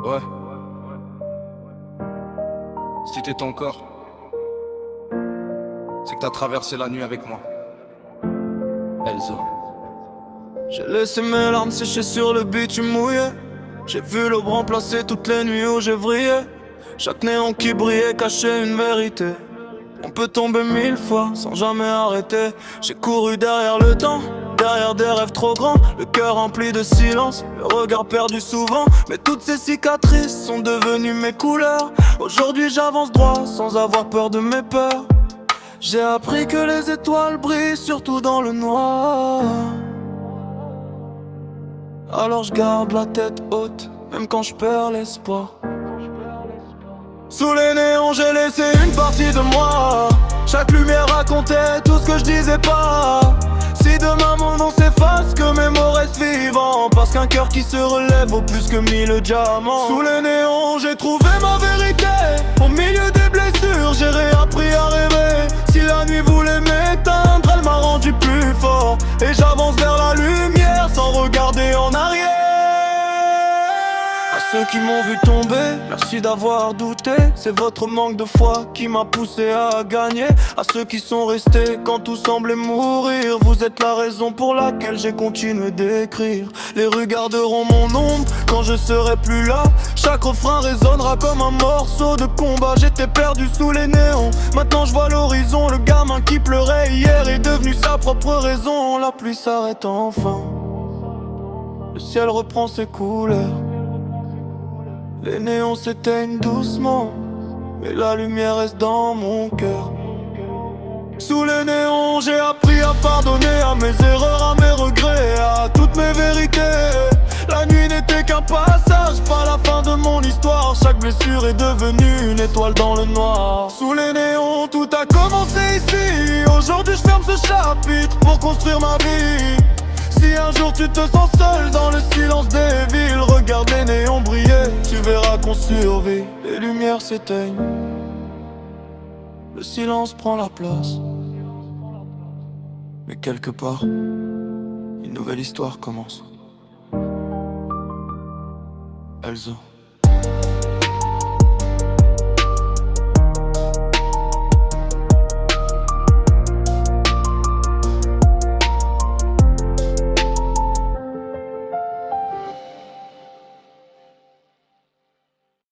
Ouais. Si t'es ton corps, c'est que t'as traversé la nuit avec moi. Elzo. J'ai laissé mes larmes sécher sur le bitume mouillé. J'ai vu l'aube remplacer toutes les nuits où j'ai vrillé. Chaque néon qui brillait cachait une vérité. On peut tomber 1000 fois sans jamais arrêter. J'ai couru derrière le temps, derrière des rêves trop grands. Le cœur rempli de silence, le regard perdu souvent. Mais toutes ces cicatrices sont devenues mes couleurs. Aujourd'hui j'avance droit sans avoir peur de mes peurs. J'ai appris que les étoiles brillent surtout dans le noir. Alors je garde la tête haute, même quand je perds l'espoir. Sous les néons j'ai laissé une partie de moi. Chaque lumière racontait tout ce que je disais pas. Si demain mon nom s'efface, que mes mots restent vivants. Parce qu'un cœur qui se relève vaut plus que 1000 diamants. Sous les néons j'ai trouvé ma vérité. Au milieu des blessures j'ai réappris à rêver. Si la nuit voulait m'éteindre, elle m'a rendu plus fort. Et j'avance vers la lumière sans regarder en arrière. À ceux qui m'ont vu tomber, merci d'avoir douté. C'est votre manque de foi qui m'a poussé à gagner. À ceux qui sont restés quand tout semblait mourir, vous êtes la raison pour laquelle j'ai continué d'écrire. Les rues garderont mon ombre quand je serai plus là. Chaque refrain résonnera comme un morceau de combat. J'étais perdu sous les néons, maintenant je vois l'horizon. Le gamin qui pleurait hier est devenu sa propre raison. La pluie s'arrête enfin, le ciel reprend ses couleurs. Les néons s'éteignent doucement, mais la lumière reste dans mon cœur. Sous les néons, j'ai appris à pardonner à mes erreurs, à mes regrets, à toutes mes vérités. La nuit n'était qu'un passage, pas la fin de mon histoire. Chaque blessure est devenue une étoile dans le noir. Sous les néons, tout a commencé ici. Aujourd'hui, je ferme ce chapitre pour construire ma vie. Si un jour tu te sens seul dans le silence des villes, regarde les néons briller, tu verras qu'on survit. Les lumières s'éteignent, le silence prend la place. Mais quelque part, une nouvelle histoire commence. Elzo.